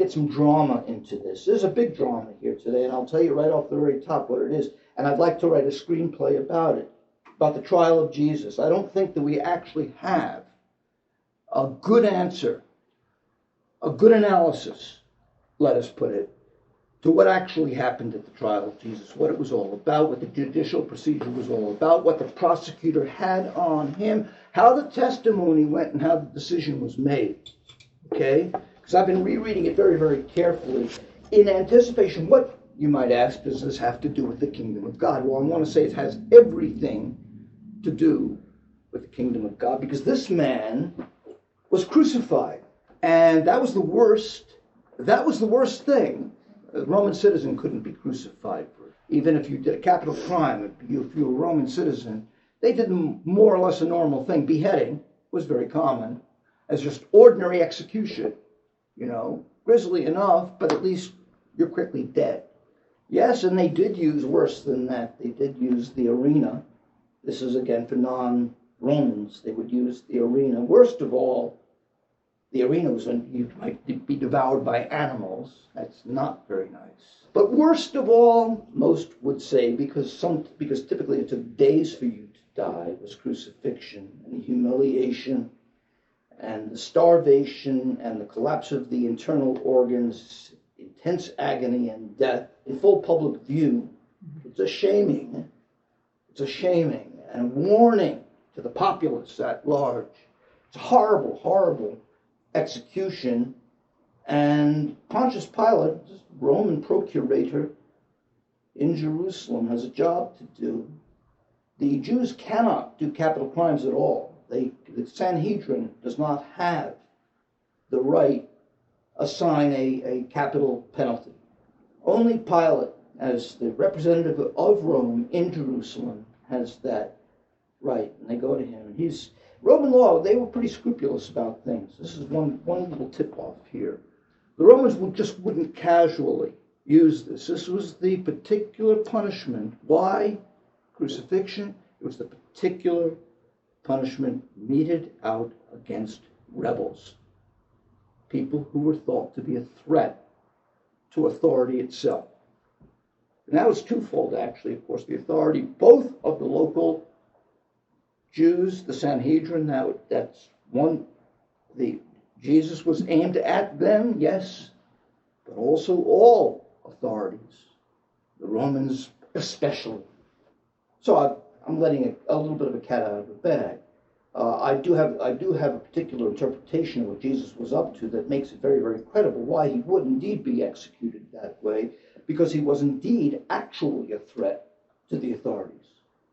get some drama into this. There's a big drama here today, and I'll tell you right off the very top what it is. And I'd like to write a screenplay about it, about the trial of Jesus. I don't think that we actually have a good answer, a good analysis, let us put it, to what actually happened at the trial of Jesus, what it was all about, what the judicial procedure was all about, what the prosecutor had on him, how the testimony went, and how the decision was made. Okay? Because I've been rereading it very, very carefully in anticipation. What, you might ask, does this have to do with the kingdom of God? Well, I want to say it has everything to do with the kingdom of God, because this man was crucified, and that was the worst thing. A Roman citizen couldn't be crucified for, even if you did a capital crime. If you were a Roman citizen, they did more or less a normal thing. Beheading was very common as just ordinary execution, grisly enough, but at least you're quickly dead. Yes, and they did use worse than that. They did use the arena. This is again for non-Romans. They would use the arena. Worst of all, the arena was when you might be devoured by animals. That's not very nice. But worst of all, most would say, because typically it took days for you to die, was crucifixion and the humiliation and the starvation and the collapse of the internal organs, intense agony and death in full public view. It's a shaming and a warning to the populace at large. It's a horrible, horrible execution. And Pontius Pilate, Roman procurator in Jerusalem, has a job to do. The Jews cannot do capital crimes at all. The Sanhedrin does not have the right to assign a capital penalty. Only Pilate, as the representative of Rome in Jerusalem, has that right. And they go to him. Roman law, they were pretty scrupulous about things. This is one little tip-off here. The Romans wouldn't casually use this. This was the particular punishment. Why? Crucifixion. It was the particular punishment meted out against rebels. People who were thought to be a threat to authority itself. And that was twofold, actually. Of course, the authority both of the local Jews, the Sanhedrin, that's one. Jesus was aimed at them, yes, but also all authorities, the Romans especially. So I'm letting a little bit of a cat out of the bag. I do have a particular interpretation of what Jesus was up to that makes it very, very credible why he would indeed be executed that way, because he was indeed actually a threat to the authorities.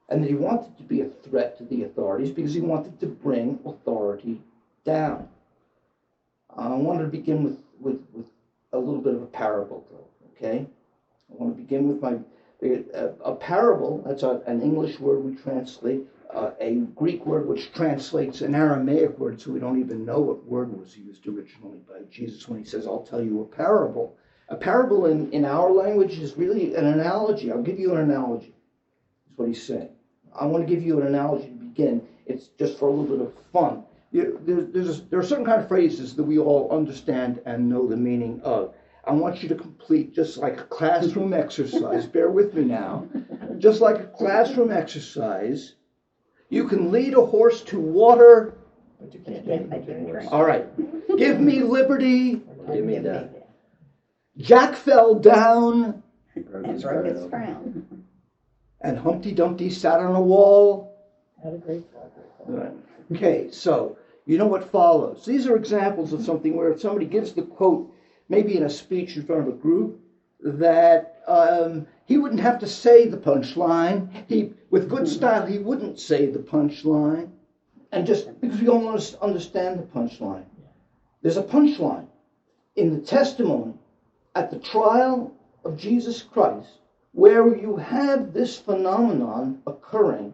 And that he wanted to be a threat to the authorities because he wanted to bring authority down. I wanted to begin with a little bit of a parable, though, okay? I want to begin with a parable. That's an English word we translate, a Greek word which translates an Aramaic word, so we don't even know what word was used originally by Jesus when he says, I'll tell you a parable. A parable in our language is really an analogy. I'll give you an analogy. That's what he's saying. I want to give you an analogy to begin. It's just for a little bit of fun. There are certain kind of phrases that we all understand and know the meaning of. I want you to complete just like a classroom exercise. Bear with me now. Just like a classroom exercise, you can lead a horse to water. But you can't drink. All right. Give me liberty. Give me that. Jack fell down. And broke his crown. And Humpty Dumpty sat on a wall. Had a great fall. Right. Okay, so you know what follows. These are examples of something where if somebody gives the quote, maybe in a speech in front of a group, that he wouldn't have to say the punchline. With good style, he wouldn't say the punchline. And just because we don't understand the punchline. There's a punchline in the testimony at the trial of Jesus Christ, where you have this phenomenon occurring,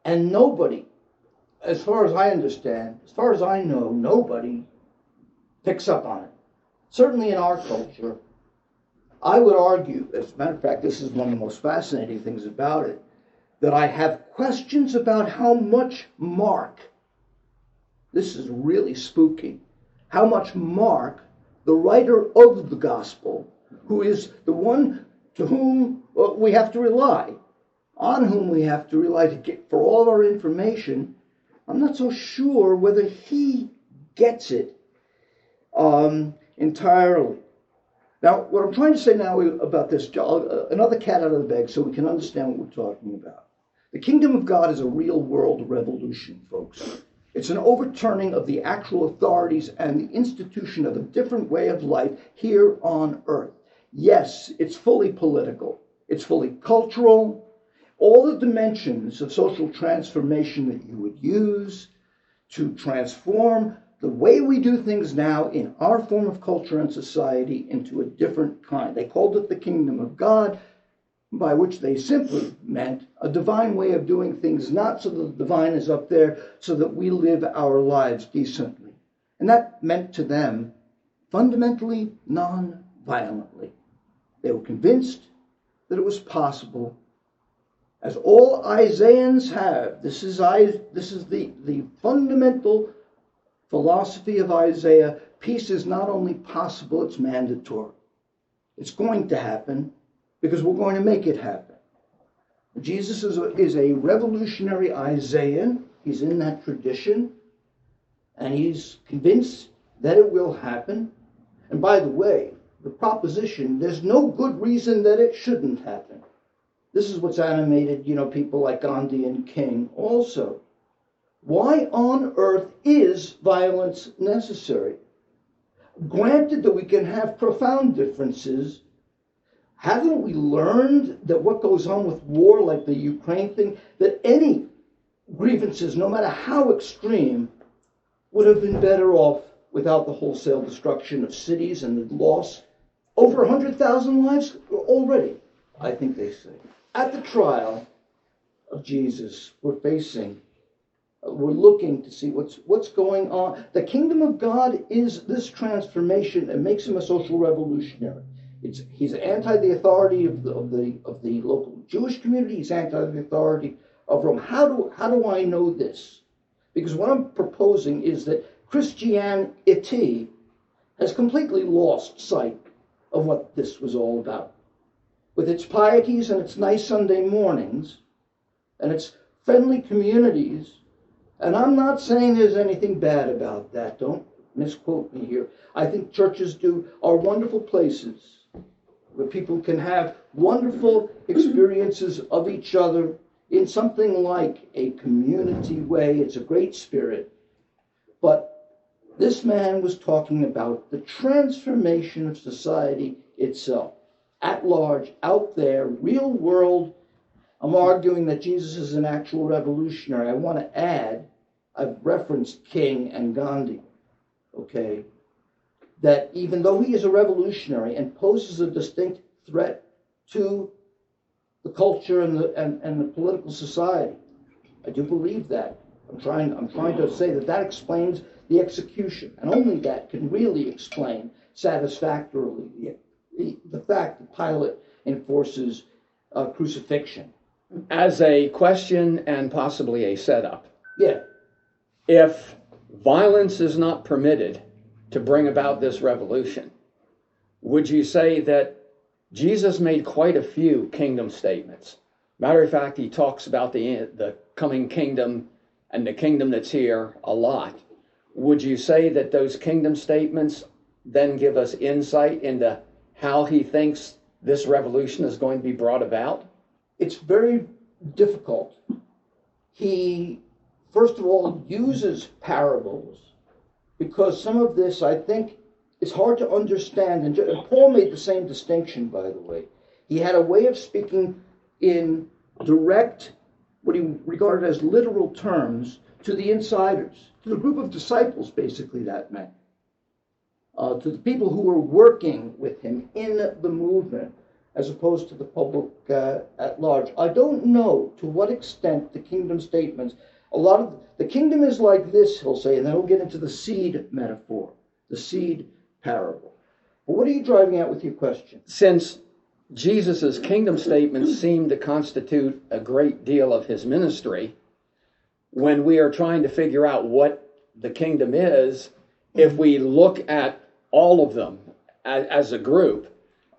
and nobody, as far as I understand, as far as I know, nobody picks up on it. Certainly in our culture, I would argue, as a matter of fact, this is one of the most fascinating things about it, that I have questions about how much mark, this is really spooky, how much mark the writer of the gospel, who is the one to whom we have to rely, on whom we have to rely to get for all our information, I'm not so sure whether he gets it entirely. Now, what I'm trying to say now about this, another cat out of the bag so we can understand what we're talking about. The kingdom of God is a real world revolution, folks. It's an overturning of the actual authorities and the institution of a different way of life here on earth. Yes, it's fully political. It's fully cultural. All the dimensions of social transformation that you would use to transform the way we do things now in our form of culture and society into a different kind. They called it the kingdom of God, by which they simply meant a divine way of doing things, not so that the divine is up there, so that we live our lives decently. And that meant to them fundamentally non-violently. They were convinced that it was possible, as all Isaians have. This is the fundamental philosophy of Isaiah. Peace is not only possible, it's mandatory. It's going to happen because we're going to make it happen. Jesus is a revolutionary Isaian. He's in that tradition, and he's convinced that it will happen. And by the way, the proposition, there's no good reason that it shouldn't happen. This is what's animated, people like Gandhi and King also. Why on earth is violence necessary? Granted that we can have profound differences, haven't we learned that what goes on with war, like the Ukraine thing, that any grievances, no matter how extreme, would have been better off without the wholesale destruction of cities and the loss? Over 100,000 lives already, I think they say. At the trial of Jesus, we're looking to see what's going on. The kingdom of God is this transformation that makes him a social revolutionary. He's anti the authority of the local Jewish community. He's anti the authority of Rome. How do I know this? Because what I'm proposing is that Christianity has completely lost sight of what this was all about. With its pieties and its nice Sunday mornings and its friendly communities, and I'm not saying there's anything bad about that. Don't misquote me here. I think churches are wonderful places where people can have wonderful experiences of each other in something like a community way. It's a great spirit. But this man was talking about the transformation of society itself, at large, out there, real world. I'm arguing that Jesus is an actual revolutionary. I want to add, I've referenced King and Gandhi, okay, that even though he is a revolutionary and poses a distinct threat to the culture and the political society, I do believe that. I'm trying to say that explains the execution, and only that can really explain satisfactorily the fact that Pilate enforces crucifixion. As a question and possibly a setup, Yeah. if violence is not permitted to bring about this revolution, would you say that Jesus made quite a few kingdom statements? Matter of fact, he talks about the coming kingdom and the kingdom that's here a lot. Would you say that those kingdom statements then give us insight into how he thinks this revolution is going to be brought about? It's very difficult. He, first of all, uses parables because some of this, I think, is hard to understand. And Paul made the same distinction, by the way. He had a way of speaking in direct, what he regarded as literal terms, to the insiders, to the group of disciples, basically, that meant. To the people who were working with him in the movement, as opposed to the public at large. I don't know to what extent the kingdom statements, the kingdom is like this, he'll say, and then he'll get into the seed metaphor, the seed parable. But what are you driving at with your question? Since Jesus' kingdom statements seem to constitute a great deal of his ministry, when we are trying to figure out what the kingdom is, if we look at all of them as a group,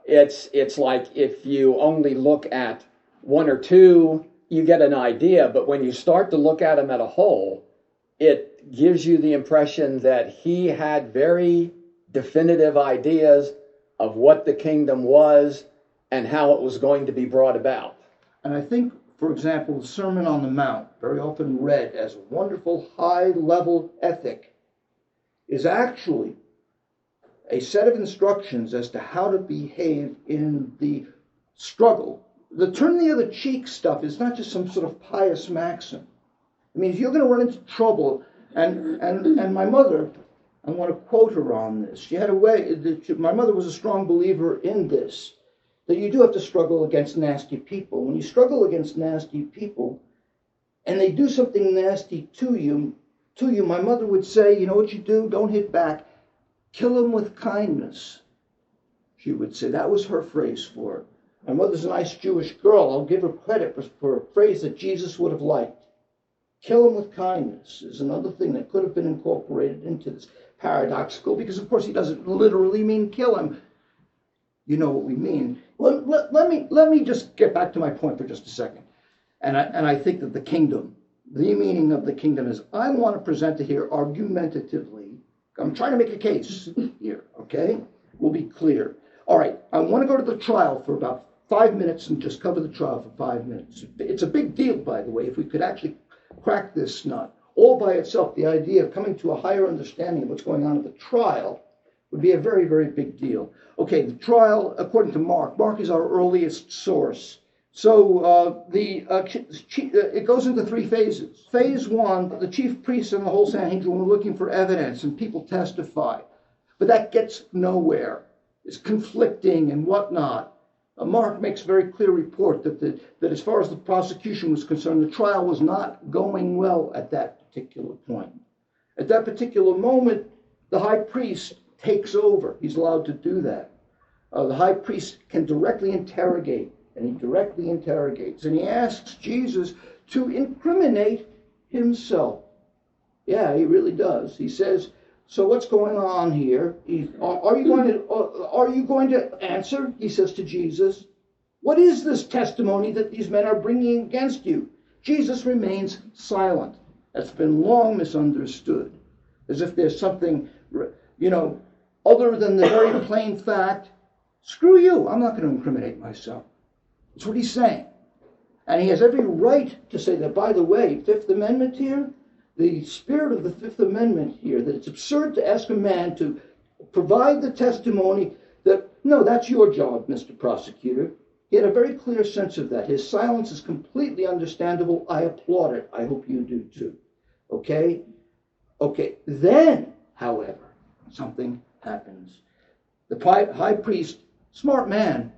it's like if you only look at one or two, you get an idea. But when you start to look at them as a whole, it gives you the impression that he had very definitive ideas of what the kingdom was and how it was going to be brought about. And I think, for example, the Sermon on the Mount, very often read as a wonderful high-level ethic, is actually a set of instructions as to how to behave in the struggle. The turn the other cheek stuff is not just some sort of pious maxim. I mean, if you're going to run into trouble, and my mother, I want to quote her on this. She had a way, my mother was a strong believer in this, that you do have to struggle against nasty people. When you struggle against nasty people, and they do something nasty to you, my mother would say, you know what you do? Don't hit back. Kill them with kindness, she would say. That was her phrase for it. My mother's a nice Jewish girl. I'll give her credit for a phrase that Jesus would have liked. Kill them with kindness is another thing that could have been incorporated into this paradoxical, because of course he doesn't literally mean kill him. You know what we mean. Let me just get back to my point for just a second. And I think that the meaning of the kingdom is, I want to present it here argumentatively. I'm trying to make a case here, okay? We'll be clear. All right, I want to go to the trial for about 5 minutes and just cover the trial for 5 minutes. It's a big deal, by the way, if we could actually crack this nut. All by itself, the idea of coming to a higher understanding of what's going on at the trial would be a very, very big deal. Okay, the trial, according to Mark. Mark is our earliest source. So it goes into 3 phases. Phase 1, the chief priests and the whole Sanhedrin were looking for evidence, and people testify. But that gets nowhere. It's conflicting and whatnot. Mark makes a very clear report that as far as the prosecution was concerned, the trial was not going well at that particular point. At that particular moment, the high priest takes over. He's allowed to do that. The high priest can directly interrogate, and he directly interrogates, and he asks Jesus to incriminate himself. Yeah, he really does. He says, so what's going on here? Are you going to answer? He says to Jesus. What is this testimony that these men are bringing against you? Jesus remains silent. That's been long misunderstood, as if there's something, other than the very plain fact, screw you, I'm not going to incriminate myself. That's what he's saying. And he has every right to say that, by the way, Fifth Amendment here, the spirit of the Fifth Amendment here, that it's absurd to ask a man to provide the testimony that, no, that's your job, Mr. Prosecutor. He had a very clear sense of that. His silence is completely understandable. I applaud it. I hope you do too. Okay? Okay. Then, however, something happens. The high priest, smart man,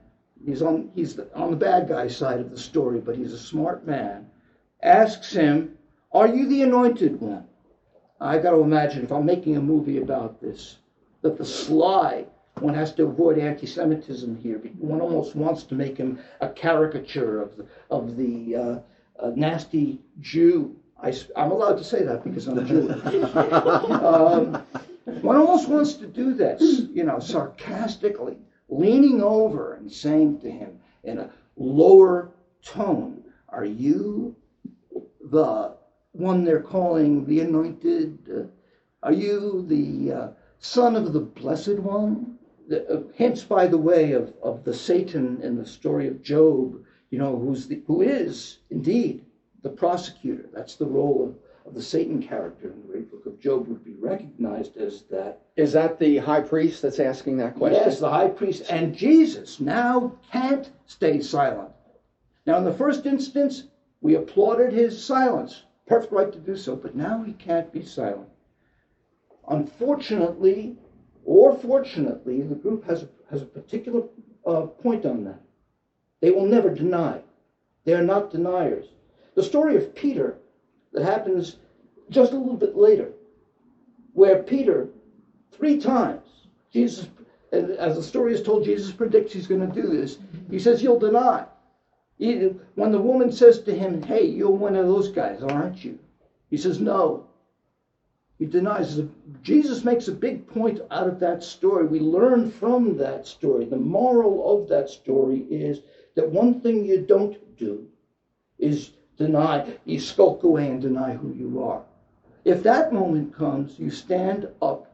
he's on the bad guy side of the story, but he's a smart man, asks him, are you the anointed one? I got to imagine, if I'm making a movie about this, that the sly one has to avoid anti-Semitism here. One almost wants to make him a caricature of the nasty Jew. I'm allowed to say that because I'm Jewish. One almost wants to do that, sarcastically, leaning over and saying to him in a lower tone, are you the one they're calling the anointed? Are you the son of the blessed one? Hints, by the way, of the Satan in the story of Job, who is indeed the prosecutor. That's the role of the Satan character in the great book of Job, would be recognized as that. Is that the high priest that's asking that question? Yes, the high priest. And Jesus now can't stay silent. Now, in the first instance, we applauded his silence. Perfect right to do so, but now he can't be silent. Unfortunately, or fortunately, the group has a particular point on that. They will never deny. They are not deniers. The story of Peter that happens just a little bit later, where Peter, 3 times, Jesus, as the story is told, Jesus predicts he's going to do this. He says, you'll deny. When the woman says to him, hey, you're one of those guys, aren't you? He says, no. He denies. Jesus makes a big point out of that story. We learn from that story. The moral of that story is that one thing you don't do is deny, you skulk away and deny who you are. If that moment comes, you stand up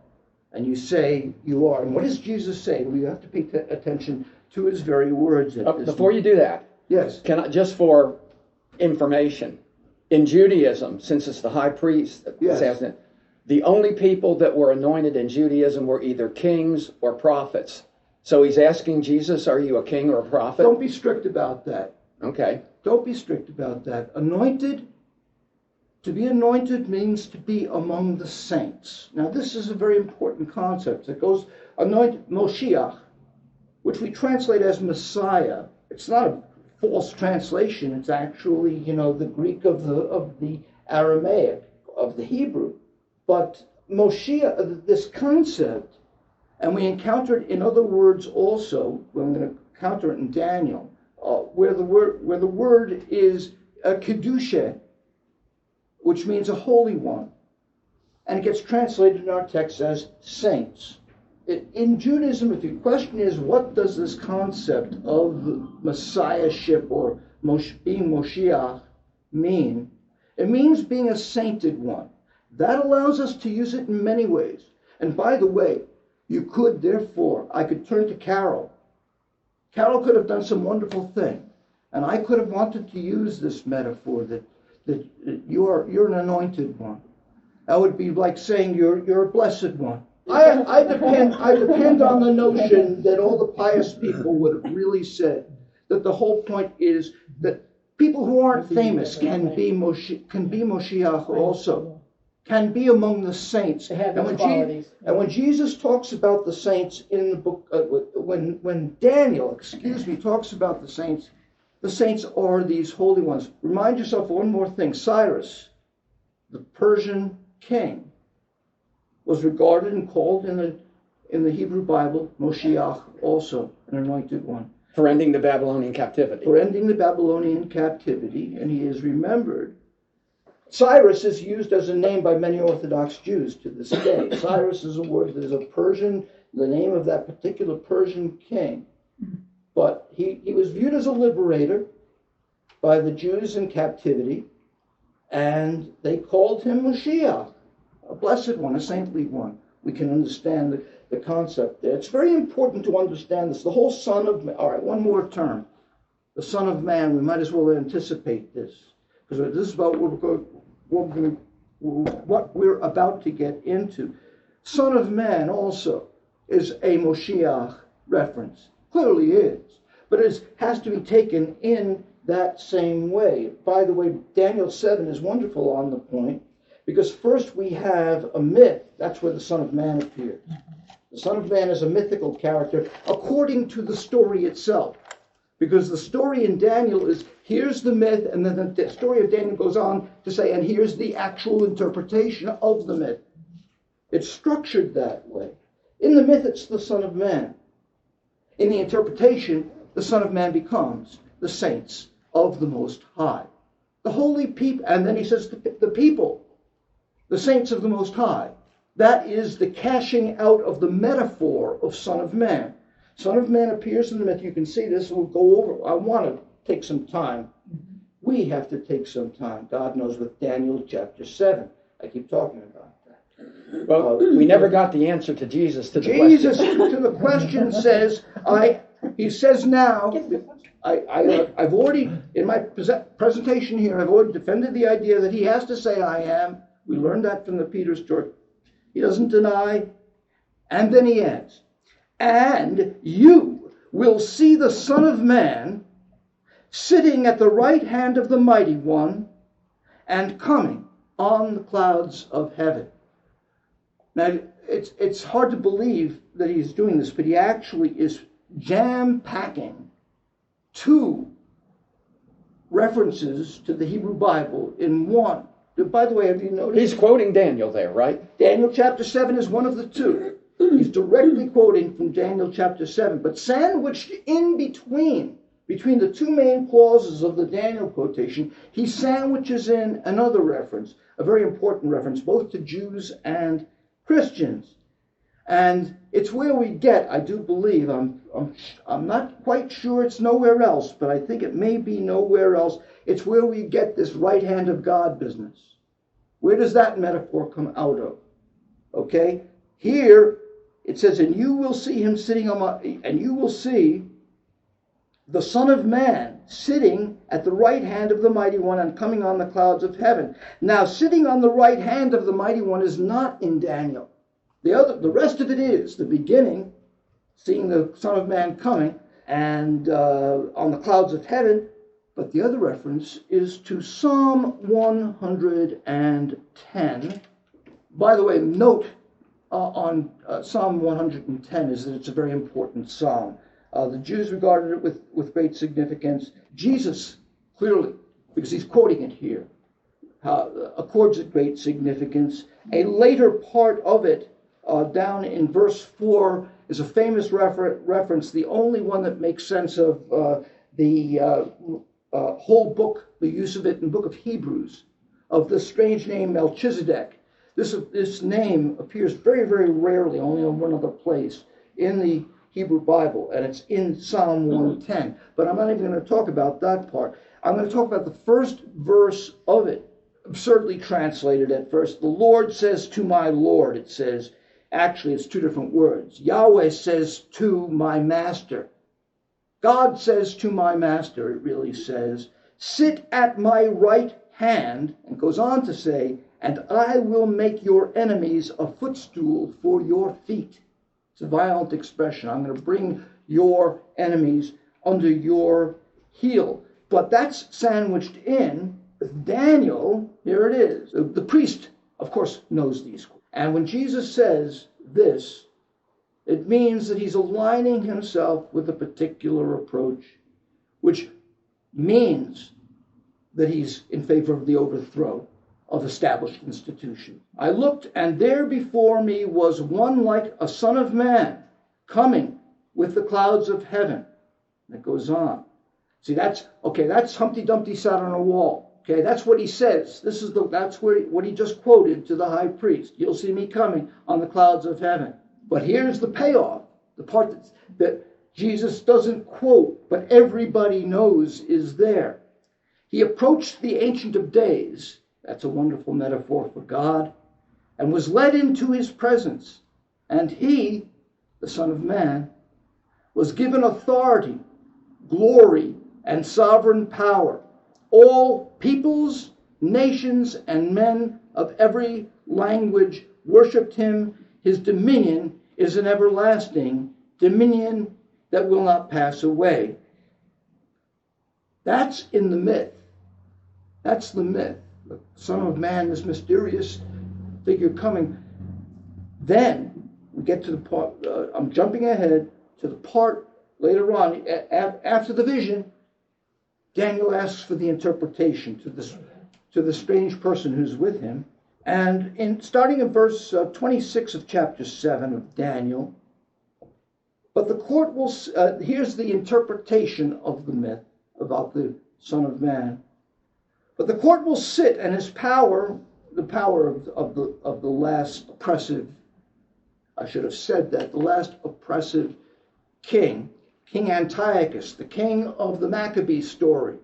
and you say you are. And what does Jesus say? We have to pay attention to his very words. Before you do that, yes, just for information, in Judaism, since it's the high priest that was yes. asking, the only people that were anointed in Judaism were either kings or prophets. So he's asking Jesus, are you a king or a prophet? Don't be strict about that. Okay. Don't be strict about that. Anointed, to be anointed means to be among the saints. Now this is a very important concept. It goes, anointed, Moshiach, which we translate as Messiah. It's not a false translation. It's actually, the Greek of the Aramaic, of the Hebrew. But Moshiach, this concept, and we encounter it in other words also, we're going to encounter it in Daniel, where the word is kedusha, which means a holy one. And it gets translated in our text as saints. In Judaism, if your question is, what does this concept of messiahship or being Moshiach mean? It means being a sainted one. That allows us to use it in many ways. And by the way, I could turn to Carol. Carol could have done some wonderful thing. And I could have wanted to use this metaphor that you're an anointed one. That would be like saying you're a blessed one. I depend on the notion that all the pious people would have really said that the whole point is that people who aren't famous can be Moshiach also, can be among the saints. And when Jesus talks about the saints in the book, when Daniel, talks about the saints are these holy ones. Remind yourself of one more thing. Cyrus, the Persian king, was regarded and called in the Hebrew Bible Moshiach, also an anointed one. For ending the Babylonian captivity. And he is remembered. Cyrus is used as a name by many Orthodox Jews to this day. Cyrus is a word that is a Persian, the name of that particular Persian king. But he was viewed as a liberator by the Jews in captivity, and they called him Mashiach, a blessed one, a saintly one. We can understand the concept there. It's very important to understand this. The whole Son of Man, all right, one more term. The Son of Man, we might as well anticipate this, because this is about what we're about to get into. Son of Man also is a Moshiach reference. Clearly is. But it has to be taken in that same way. By the way, Daniel 7 is wonderful on the point, because first we have a myth. That's where the Son of Man appears. The Son of Man is a mythical character according to the story itself. Because the story in Daniel is, here's the myth, and then the story of Daniel goes on to say, and here's the actual interpretation of the myth. It's structured that way. In the myth, it's the Son of Man. In the interpretation, the Son of Man becomes the saints of the Most High. The holy people, and then he says the people, the saints of the Most High. That is the cashing out of the metaphor of Son of Man. Son of Man appears in the myth. You can see this. We'll go over. I want to take some time. We have to take some time. God knows, with Daniel chapter 7. I keep talking about that. Well, we never got the answer to Jesus to the Jesus question. to the question says, he says now, I've already, in my presentation here, I've already defended the idea that he has to say, I am. We learned that from the Peter story. He doesn't deny. And then he adds, and you will see the Son of Man sitting at the right hand of the Mighty One and coming on the clouds of heaven. Now, it's hard to believe that he's doing this, but he actually is jam-packing two references to the Hebrew Bible in one. By the way, have you noticed? He's quoting Daniel there, right? Daniel chapter 7 is one of the two. He's directly quoting from Daniel chapter 7, but sandwiched in between between the two main clauses of the Daniel quotation, he sandwiches in another reference, a very important reference, both to Jews and Christians. And it's where we get, I do believe, I'm not quite sure it's nowhere else, but I think it may be nowhere else. It's where we get this right hand of God business. Where does that metaphor come out of? Okay? Here, it says, and you will see him sitting and you will see the Son of Man sitting at the right hand of the Mighty One and coming on the clouds of heaven. Now, sitting on the right hand of the Mighty One is not in Daniel. The rest of it is the beginning, seeing the Son of Man coming and on the clouds of heaven. But the other reference is to Psalm 110. By the way, note on Psalm 110 is that it's a very important psalm. The Jews regarded it with great significance. Jesus, clearly, because he's quoting it here, accords it great significance. A later part of it, down in verse 4, is a famous reference, the only one that makes sense of the whole book, the use of it in the book of Hebrews, of the strange name Melchizedek. This name appears very, very rarely, only in one other place in the Hebrew Bible, and it's in Psalm 110. But I'm not even going to talk about that part. I'm going to talk about the first verse of it, absurdly translated at first. The Lord says to my Lord, it says. Actually, it's two different words. Yahweh says to my master. God says to my master, it really says, sit at my right hand, and goes on to say, and I will make your enemies a footstool for your feet. It's a violent expression. I'm going to bring your enemies under your heel. But that's sandwiched in with Daniel. Here it is. The priest, of course, knows these. And when Jesus says this, it means that he's aligning himself with a particular approach, which means that he's in favor of the overthrow of established institutions. I looked, and there before me was one like a son of man, coming with the clouds of heaven. And it goes on. See, that's Humpty Dumpty sat on a wall. Okay, that's what he says. That's what he just quoted to the high priest. You'll see me coming on the clouds of heaven. But here's the payoff, the part that Jesus doesn't quote, but everybody knows is there. He approached the Ancient of Days, that's a wonderful metaphor for God, and was led into his presence. And he, the Son of Man, was given authority, glory, and sovereign power. All peoples, nations, and men of every language worshipped him. His dominion is an everlasting dominion that will not pass away. That's in the myth. That's the myth. The Son of Man, this mysterious figure coming. Then we get to the part, I'm jumping ahead to the part later on, after the vision, Daniel asks for the interpretation to the strange person who's with him. And starting in verse 26 of chapter 7 of Daniel, but the court will, here's the interpretation of the myth about the Son of Man. But the court will sit, and his power, the power of the last oppressive, I should have said that, the last oppressive king, King Antiochus, the king of the Maccabee story,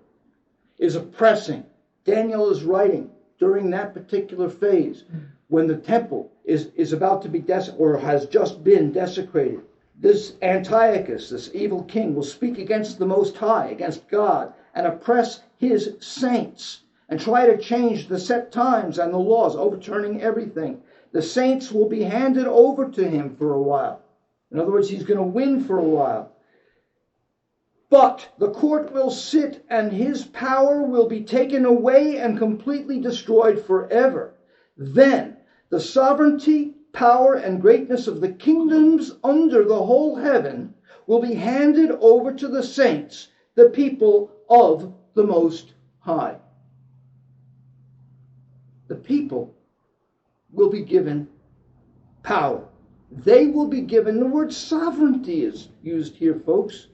is oppressing. Daniel is writing during that particular phase when the temple is about to be or has just been desecrated. This Antiochus, this evil king, will speak against the Most High, against God, and oppress his saints and try to change the set times and the laws, overturning everything. The saints will be handed over to him for a while. In other words, he's going to win for a while. But the court will sit, and his power will be taken away and completely destroyed forever. Then the sovereignty, power, and greatness of the kingdoms under the whole heaven will be handed over to the saints, the people of the Most High. The people will be given power. They will be given, the word sovereignty is used here, folks.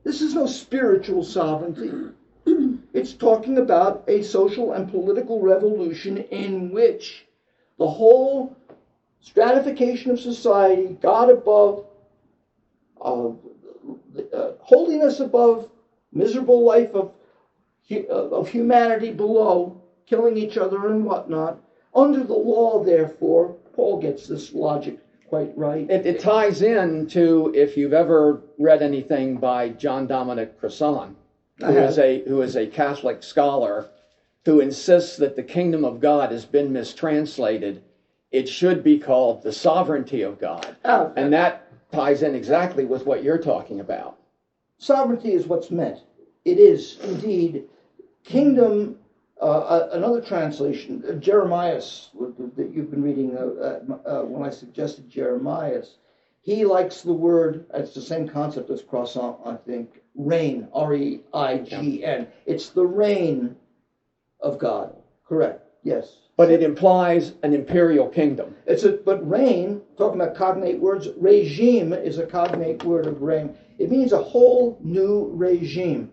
This is no spiritual sovereignty. It's talking about a social and political revolution in which the whole stratification of society, God above, holiness above, miserable life of humanity below, killing each other and whatnot. Under the law, therefore, Paul gets this logic quite right. It ties in to, if you've ever read anything by John Dominic Crossan, who is a Catholic scholar who insists that the kingdom of God has been mistranslated. It should be called the sovereignty of God. And that ties in exactly with what you're talking about. Sovereignty is what's meant. It is indeed kingdom. Another translation, Jeremias, that you've been reading when I suggested Jeremias, he likes the word, it's the same concept as croissant, I think, reign, R-E-I-G-N. It's the reign of God. Correct, yes. But it implies an imperial kingdom. But reign, talking about cognate words, regime is a cognate word of reign. It means a whole new regime.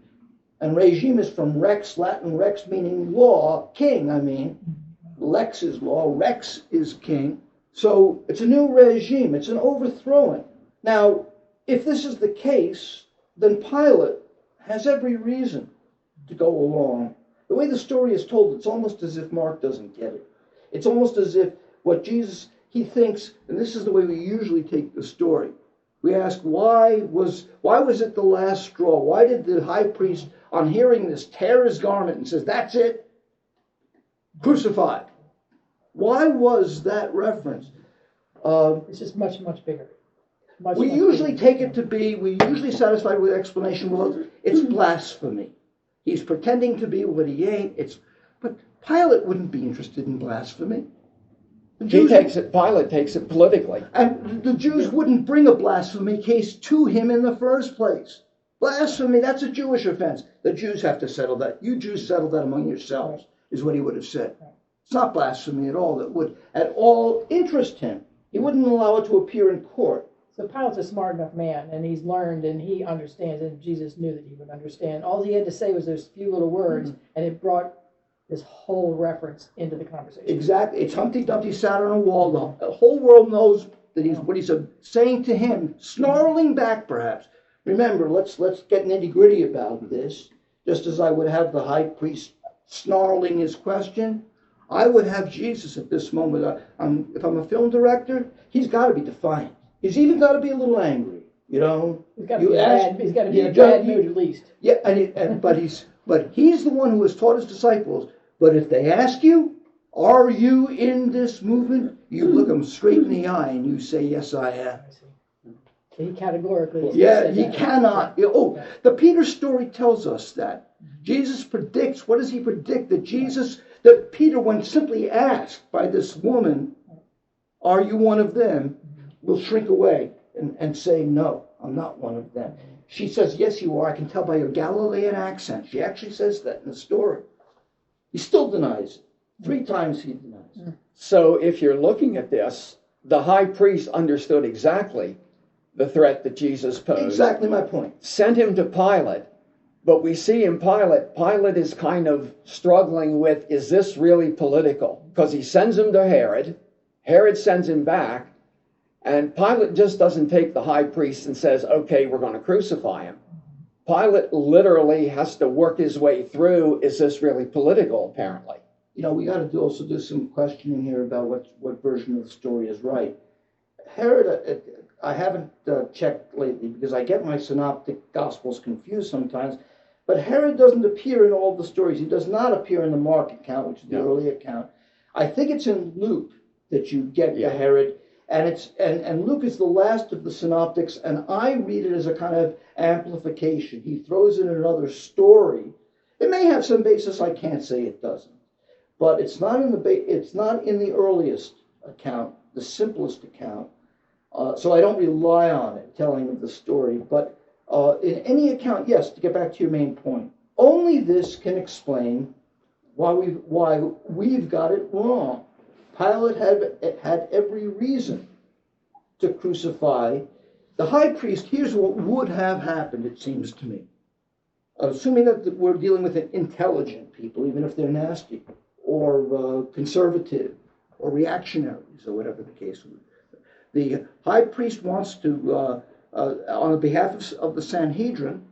And regime is from rex, Latin rex meaning law, king, I mean. Lex is law, rex is king. So it's a new regime, it's an overthrowing. Now, if this is the case, then Pilate has every reason to go along. The way the story is told, it's almost as if Mark doesn't get it. It's almost as if what Jesus, he thinks, and this is the way we usually take the story. We ask, why was it the last straw? Why did the high priest, on hearing this, tear his garment and says, that's it? Crucified. Why was that reference? It's just much, much bigger. We usually take it to be, we usually satisfied with explanation, well, it's blasphemy. He's pretending to be what he ain't. But Pilate wouldn't be interested in blasphemy. Pilate takes it politically. And the Jews wouldn't bring a blasphemy case to him in the first place. Blasphemy, that's a Jewish offense. The Jews have to settle that. You Jews settle that among yourselves, is what he would have said. It's not blasphemy at all that would at all interest him. He wouldn't allow it to appear in court. So Pilate's a smart enough man, and he's learned, and he understands, and Jesus knew that he would understand. All he had to say was those few little words, and it brought this whole reference into the conversation. Exactly. It's Humpty Dumpty sat on a wall. The whole world knows that what he's saying to him, snarling back perhaps. Remember, let's get nitty-gritty about this. Just as I would have the high priest snarling his question, I would have Jesus at this moment. If I'm a film director, he's got to be defiant. He's even got to be a little angry, you know. He's got to be in a bad mood at least. Yeah, but he's the one who has taught his disciples. But if they ask you, are you in this movement? You look them straight in the eye and you say, yes, I am. He categorically. Yeah, he cannot. The Peter story tells us that. Jesus predicts. What does he predict? That Peter, when simply asked by this woman, are you one of them? Will shrink away and say, no, I'm not one of them. She says, yes, you are. I can tell by your Galilean accent. She actually says that in the story. He still denies it. 3 times he denies it. So if you're looking at this, the high priest understood exactly the threat that Jesus posed. Exactly my point. Sent him to Pilate. But we see in Pilate is kind of struggling with, is this really political? Because he sends him to Herod. Herod sends him back. And Pilate just doesn't take the high priest and says, okay, we're going to crucify him. Pilate literally has to work his way through, is this really political, apparently? You know, we got to also do some questioning here about what version of the story is right. Herod, I haven't checked lately because I get my synoptic gospels confused sometimes, but Herod doesn't appear in all the stories. He does not appear in the Mark account, which is the early account. I think it's in Luke that you get the Herod. And Luke is the last of the synoptics, and I read it as a kind of amplification. He throws in another story. It may have some basis. I can't say it doesn't, but it's not in the earliest account, the simplest account. So I don't rely on it telling of the story. But in any account, yes. To get back to your main point, only this can explain why we've got it wrong. Pilate had every reason to crucify the high priest, here's what would have happened, it seems to me. Assuming that we're dealing with intelligent people, even if they're nasty, or conservative, or reactionaries, or whatever the case would be. The high priest wants to, on behalf of the Sanhedrin,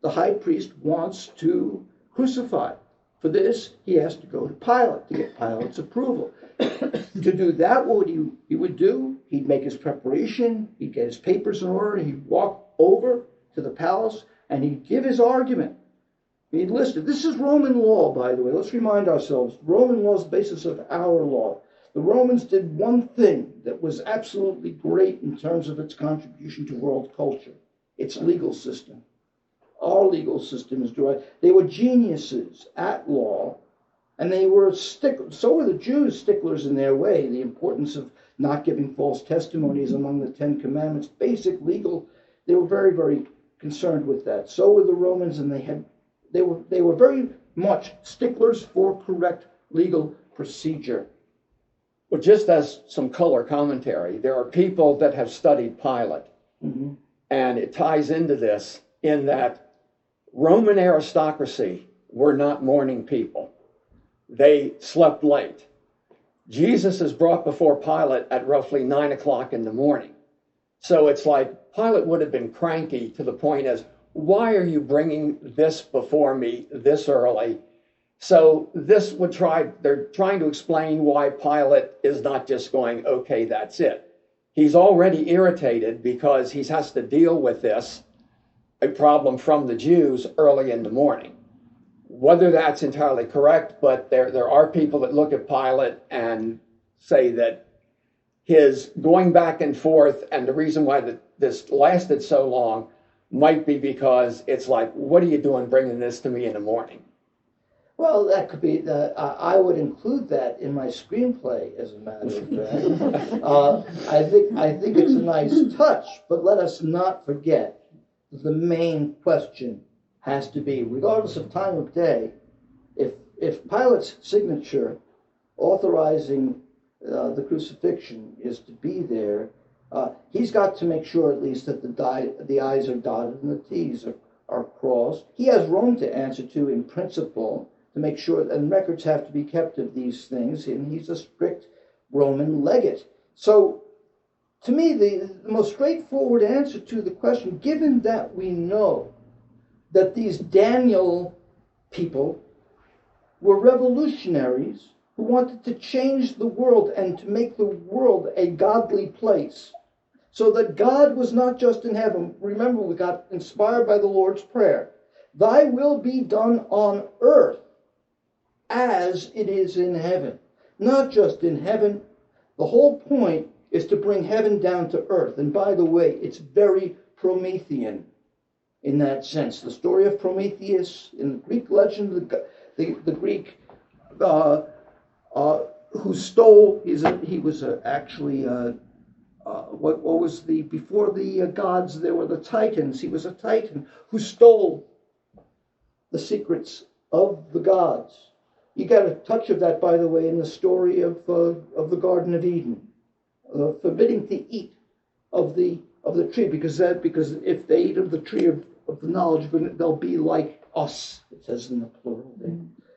the high priest wants to crucify. For this, he has to go to Pilate to get Pilate's approval. To do that, what he would do, he'd make his preparation, he'd get his papers in order, he'd walk over to the palace, and he'd give his argument. He'd list it. This is Roman law, by the way. Let's remind ourselves, Roman law is the basis of our law. The Romans did one thing that was absolutely great in terms of its contribution to world culture, its legal system. Our legal system is derived. They were geniuses at law, and they were so were the Jews, sticklers in their way. The importance of not giving false testimonies among the Ten Commandments, basic legal, they were very, very concerned with that. So were the Romans, and they were very much sticklers for correct legal procedure. Well, just as some color commentary, there are people that have studied Pilate, and it ties into this in that Roman aristocracy were not morning people. They slept late. Jesus is brought before Pilate at roughly 9 o'clock in the morning. So it's like Pilate would have been cranky to the point as, why are you bringing this before me this early? So they're trying to explain why Pilate is not just going, okay, that's it. He's already irritated because he has to deal with this, a problem from the Jews early in the morning. Whether that's entirely correct, but there are people that look at Pilate and say that his going back and forth, and the reason why this lasted so long might be because it's like, what are you doing bringing this to me in the morning? Well, that could be, I would include that in my screenplay, as a matter of fact. I think it's a nice touch, but let us not forget the main question has to be, regardless of time of day, if Pilate's signature authorizing the crucifixion is to be there, he's got to make sure at least that the I's are dotted and the T's are crossed. He has Rome to answer to in principle to make sure, and records have to be kept of these things, and he's a strict Roman legate. So, to me, the most straightforward answer to the question, given that we know that these Daniel people were revolutionaries who wanted to change the world and to make the world a godly place, so that God was not just in heaven. Remember, we got inspired by the Lord's Prayer. Thy will be done on earth as it is in heaven. Not just in heaven. The whole point is to bring heaven down to earth. And by the way, it's very Promethean in that sense. The story of Prometheus in the Greek legend, the Greek who stole, he was actually what was before the gods, there were the Titans. He was a Titan who stole the secrets of the gods. You got a touch of that, by the way, in the story of the Garden of Eden, forbidding to eat of the tree, because if they eat of the tree of the knowledge, they'll be like us. It says in the plural.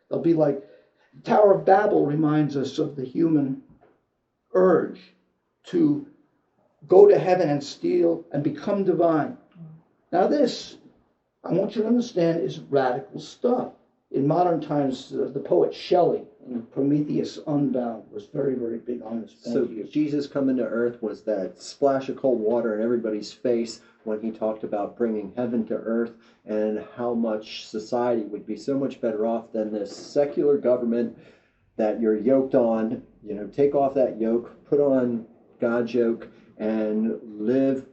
They'll be like. The Tower of Babel reminds us of the human urge to go to heaven and steal and become divine. Now this, I want you to understand, is radical stuff. In modern times, the poet Shelley, in Prometheus Unbound, was very, very big on this point. So Jesus coming to earth was that splash of cold water in everybody's face when he talked about bringing heaven to earth, and how much society would be so much better off than this secular government that you're yoked on. You know, take off that yoke, put on God's yoke, and live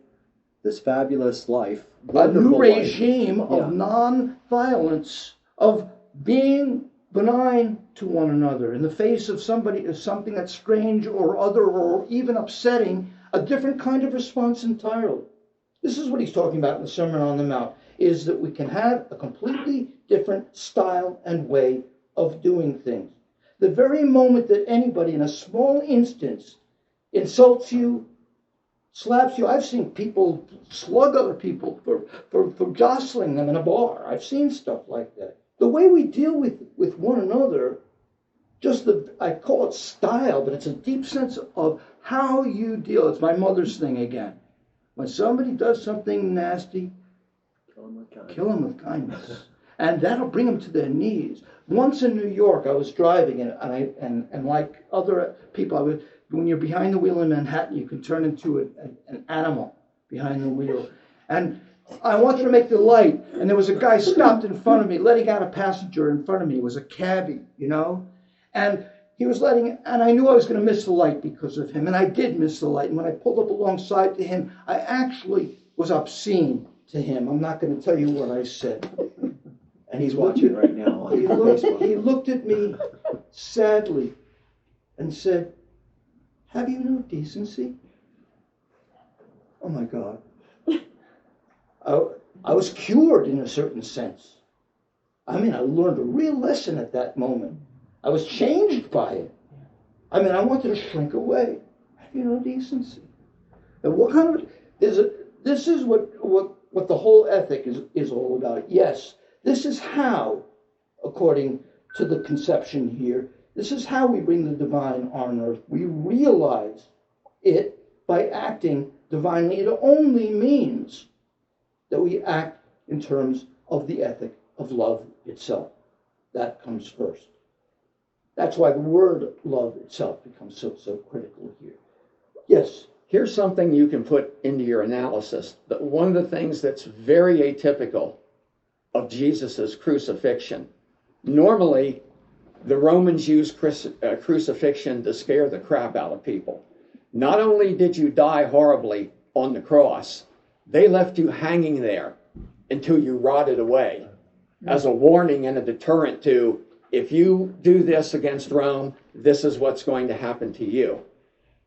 this fabulous life. A new life. regime of non-violence, of being benign to one another in the face of something that's strange or other or even upsetting, a different kind of response entirely. This is what he's talking about in the Sermon on the Mount, is that we can have a completely different style and way of doing things. The very moment that anybody in a small instance insults you, slaps you. I've seen people slug other people for jostling them in a bar. I've seen stuff like that. The way we deal with one another, I call it style, but it's a deep sense of how you deal. It's my mother's thing again. When somebody does something nasty, kill them with kindness. And that'll bring them to their knees. Once in New York, I was driving, and like other people, when you're behind the wheel in Manhattan, you can turn into an animal behind the wheel. And I wanted to make the light, and there was a guy stopped in front of me, letting out a passenger in front of me. It was a cabbie, and he was and I knew I was going to miss the light because of him, and I did miss the light. And when I pulled up alongside to him, I actually was obscene to him. I'm not going to tell you what I said. And he's watching right now. He looked at me sadly and said, "Have you no decency?" Oh my God. I was cured in a certain sense. I learned a real lesson at that moment. I was changed by it. I wanted to shrink away. Have you no decency? And what kind of this is what the whole ethic is all about. Yes, this is how, according to the conception here, this is how we bring the divine on earth. We realize it by acting divinely. It only means that we act in terms of the ethic of love itself. That comes first. That's why the word love itself becomes so critical here. Yes? Here's something you can put into your analysis. That one of the things that's very atypical of Jesus' crucifixion, normally the Romans used crucifixion to scare the crap out of people. Not only did you die horribly on the cross, they left you hanging there until you rotted away as a warning and a deterrent to, if you do this against Rome, this is what's going to happen to you.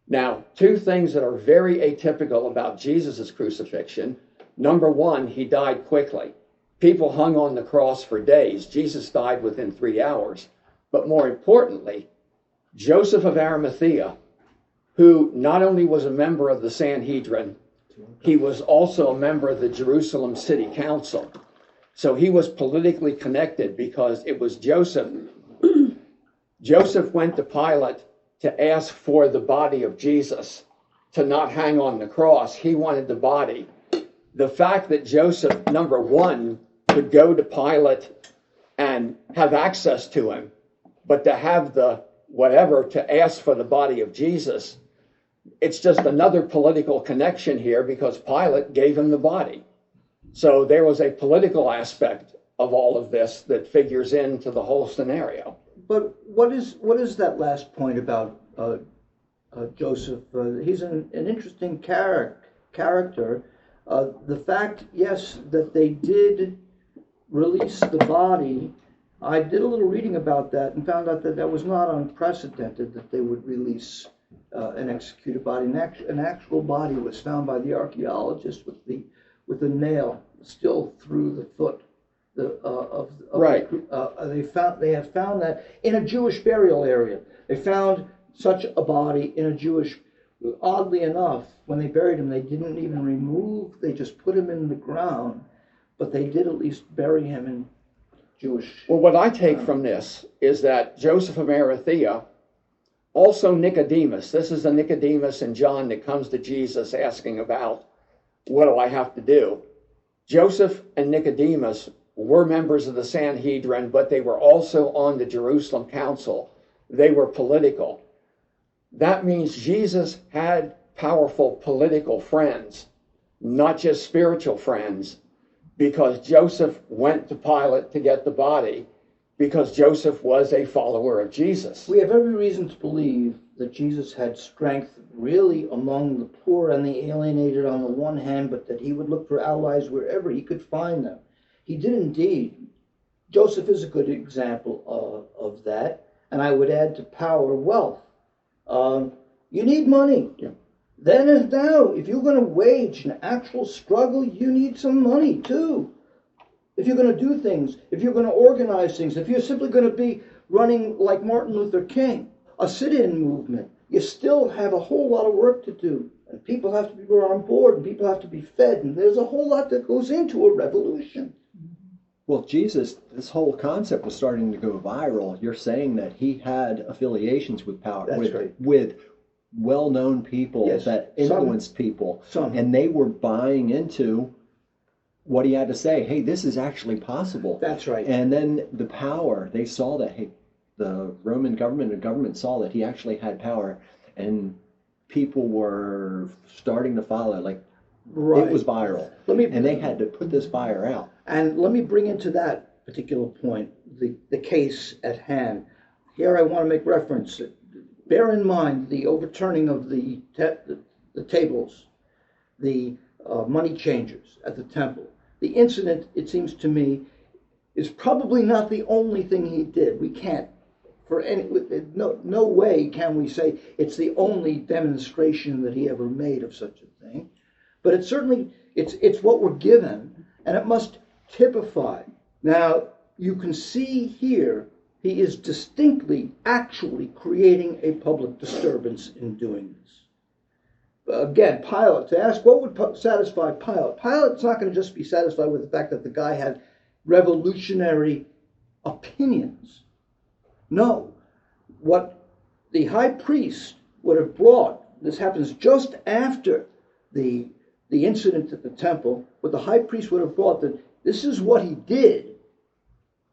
Now, two things that are very atypical about Jesus' crucifixion. Number one, he died quickly. People hung on the cross for days. Jesus died within 3 hours. But more importantly, Joseph of Arimathea, who not only was a member of the Sanhedrin, he was also a member of the Jerusalem City Council. So he was politically connected because it was Joseph. Joseph went to Pilate to ask for the body of Jesus, to not hang on the cross. He wanted the body. The fact that Joseph, number one, could go to Pilate and have access to him, but to have to ask for the body of Jesus, it's just another political connection here because Pilate gave him the body. So there was a political aspect of all of this that figures into the whole scenario. But what is that last point about Joseph? He's an interesting character. The fact, yes, that they did release the body, I did a little reading about that and found out that was not unprecedented, that they would release an executed body. An actual body was found by the archaeologists with a nail still through the foot. Right. They have found that in a Jewish burial area. They found such a body in a Jewish. Oddly enough, when they buried him, they didn't even remove. They just put him in the ground, but they did at least bury him in Jewish. Well, what I take from this is that Joseph of Arimathea, also Nicodemus. This is the Nicodemus in John that comes to Jesus asking about, what do I have to do? Joseph and Nicodemus were members of the Sanhedrin, but they were also on the Jerusalem Council. They were political. That means Jesus had powerful political friends, not just spiritual friends, because Joseph went to Pilate to get the body, because Joseph was a follower of Jesus. We have every reason to believe that Jesus had strength really among the poor and the alienated on the one hand, but that he would look for allies wherever he could find them. He did indeed. Joseph is a good example of that. And I would add to power, wealth. You need money. Yeah. Then as now, if you're going to wage an actual struggle, you need some money too. If you're going to do things, if you're going to organize things, if you're simply going to be running like Martin Luther King, a sit-in movement, you still have a whole lot of work to do. and people have to be brought on board, and people have to be fed, and there's a whole lot that goes into a revolution. Well, Jesus, this whole concept was starting to go viral. You're saying that he had affiliations with power, That's right. with well-known people Yes. that influenced people, Some. and they were buying into what he had to say. Hey, this is actually possible. That's right. And then the power, they saw that, hey, the Roman government and government saw that he actually had power, and people were starting to follow. Like, Right. it was viral. And they had to put this fire out. And let me bring into that particular point the case at hand. Here I want to make reference. Bear in mind the overturning of the tables, the money changers at the temple. The incident, it seems to me, is probably not the only thing he did. We can't, no way can we say it's the only demonstration that he ever made of such a thing. But it's certainly, it's what we're given, and it must typify. Now, you can see here, he is distinctly, actually creating a public disturbance in doing this. Again, Pilate, to ask what would satisfy Pilate. Pilate's not going to just be satisfied with the fact that the guy had revolutionary opinions. No. What the high priest would have brought, this happens just after the incident at the temple, what the high priest would have brought, that this is what he did.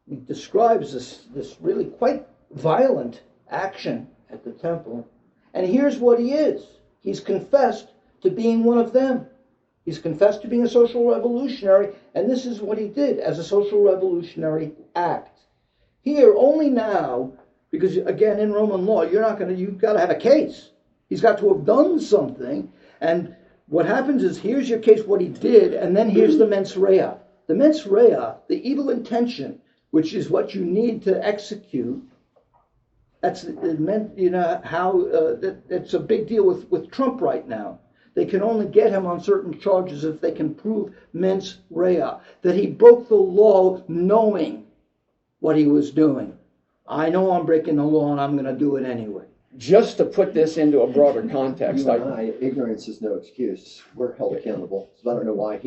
He describes this really quite violent action at the temple. And here's what he is. He's confessed to being one of them. He's confessed to being a social revolutionary, and this is what he did as a social revolutionary act. Here, only now, because again, in Roman law, you've got to have a case. He's got to have done something, and what happens is, here's your case, what he did, and then here's the mens rea. The mens rea, the evil intention, which is what you need to execute. That's it's a big deal with Trump right now. They can only get him on certain charges if they can prove mens rea, that he broke the law knowing what he was doing. I know I'm breaking the law and I'm going to do it anyway. Just to put this into a broader context, You and I, ignorance is no excuse. We're held accountable. So I don't know why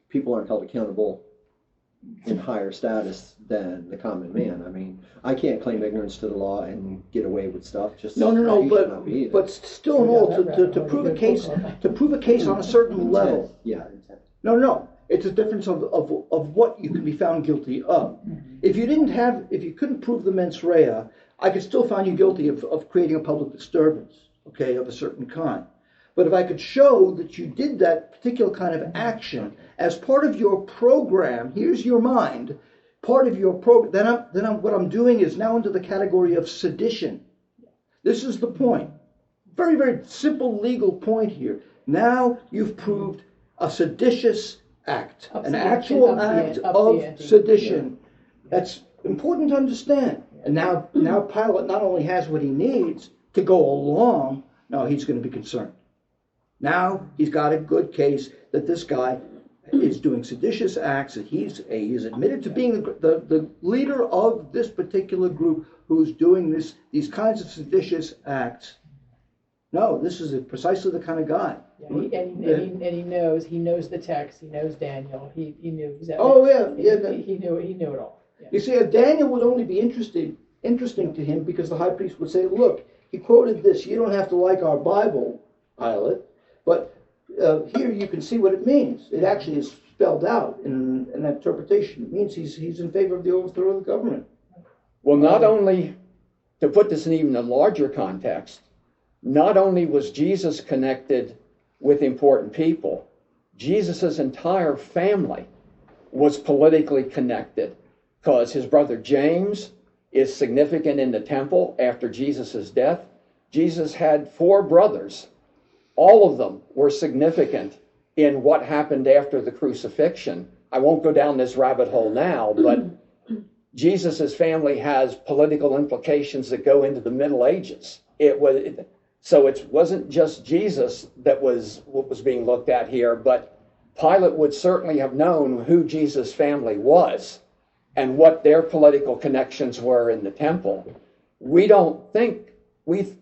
people aren't held accountable in higher status than the common man. I mean, I can't claim ignorance to the law and get away with stuff. Just No, but but still in all, to prove a case on a certain level. Yeah, intent. No. It's a difference of what you can be found guilty of. If you couldn't prove the mens rea, I could still find you guilty of creating a public disturbance, okay, of a certain kind. But if I could show that you did that particular kind of action as part of your program, here's your mind, part of your program, then what I'm doing is now into the category of sedition. This is the point. Very, very simple legal point here. Now you've proved a seditious act, an actual act of sedition. That's important to understand. And now Pilate not only has what he needs to go along, now he's going to be concerned. Now he's got a good case that this guy is doing seditious acts, that he's admitted to being the leader of this particular group who's doing these kinds of seditious acts. No, this is precisely the kind of guy. Yeah, and he knows the text. He knows Daniel. He knew exactly. Oh yeah. He knew it all. Yeah. You see, Daniel would only be interesting to him because the high priest would say, "Look, he quoted this. You don't have to like our Bible, Pilate, but here you can see what it means. It actually is spelled out in an interpretation. It means he's in favor of the overthrow of the government." Well, not only, to put this in even a larger context, not only was Jesus connected with important people, Jesus' entire family was politically connected, because his brother James is significant in the temple after Jesus' death. Jesus had 4 brothers. All of them were significant in what happened after the crucifixion. I won't go down this rabbit hole now, but Jesus' family has political implications that go into the Middle Ages. So it wasn't just Jesus that was what was being looked at here, but Pilate would certainly have known who Jesus' family was and what their political connections were in the temple. We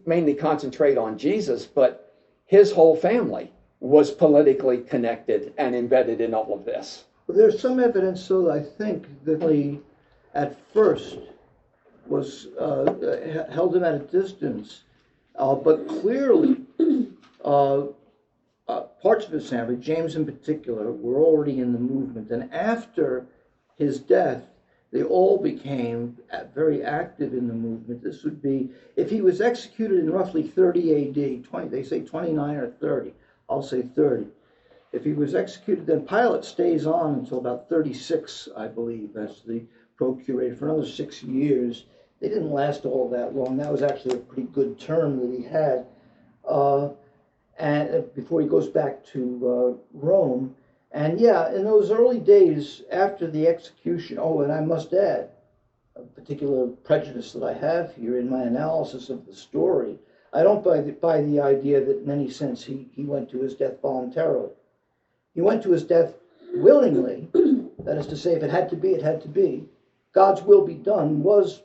mainly concentrate on Jesus, but his whole family was politically connected and embedded in all of this. Well, there's some evidence, so I think, that he at first was held him at a distance, but clearly parts of his family, James in particular, were already in the movement. And after his death, they all became very active in the movement. This would be, if he was executed in roughly 30 AD, they say 29 or 30, I'll say 30. If he was executed, then Pilate stays on until about 36, I believe, as the procurator for another 6 years. They didn't last all that long. That was actually a pretty good term that he had. And before he goes back to Rome. And yeah, in those early days after the execution, and I must add, a particular prejudice that I have here in my analysis of the story, I don't buy the idea that in any sense he went to his death voluntarily. He went to his death willingly. That is to say, if it had to be, it had to be. God's will be done was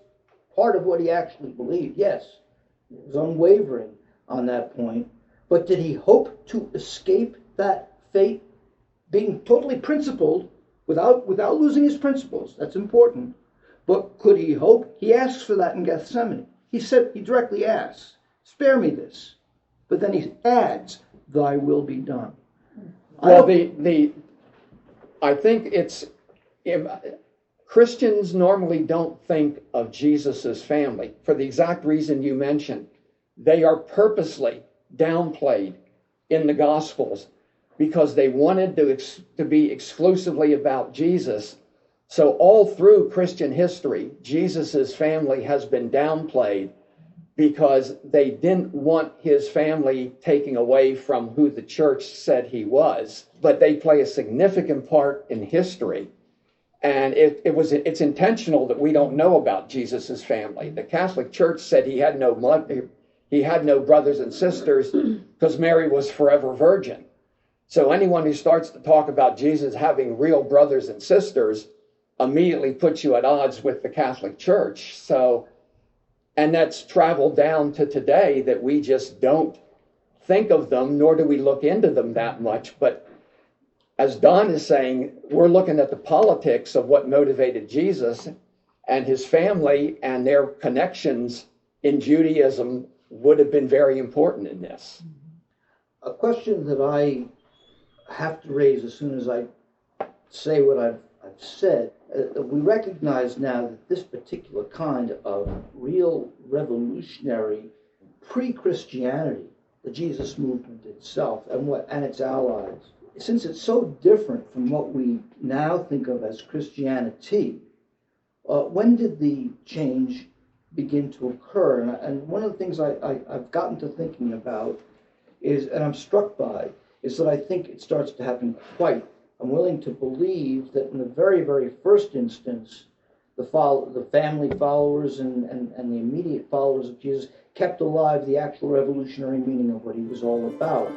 part of what he actually believed. Yes, he was unwavering on that point. But did he hope to escape that fate? Being totally principled, without losing his principles, that's important. But could he hope? He asks for that in Gethsemane. He directly asks, spare me this. But then he adds, thy will be done. Well, I think Christians normally don't think of Jesus' family for the exact reason you mentioned. They are purposely downplayed in the Gospels because they wanted to be exclusively about Jesus. So all through Christian history, Jesus' family has been downplayed because they didn't want his family taking away from who the church said he was. But they play a significant part in history. And it's intentional that we don't know about Jesus' family. The Catholic Church said he had no brothers and sisters because Mary was forever virgin. So anyone who starts to talk about Jesus having real brothers and sisters immediately puts you at odds with the Catholic Church. And that's traveled down to today that we just don't think of them, nor do we look into them that much. But as Don is saying, we're looking at the politics of what motivated Jesus, and his family and their connections in Judaism would have been very important in this. A question that I have to raise as soon as I say what I've said. We recognize now that this particular kind of real revolutionary pre-Christianity, the Jesus movement itself and its allies, since it's so different from what we now think of as Christianity, when did the change begin to occur? And one of the things I've gotten to thinking about is, and I'm struck by, is that I think it starts to happen quite. I'm willing to believe that in the very, very first instance, the family followers and the immediate followers of Jesus kept alive the actual revolutionary meaning of what he was all about.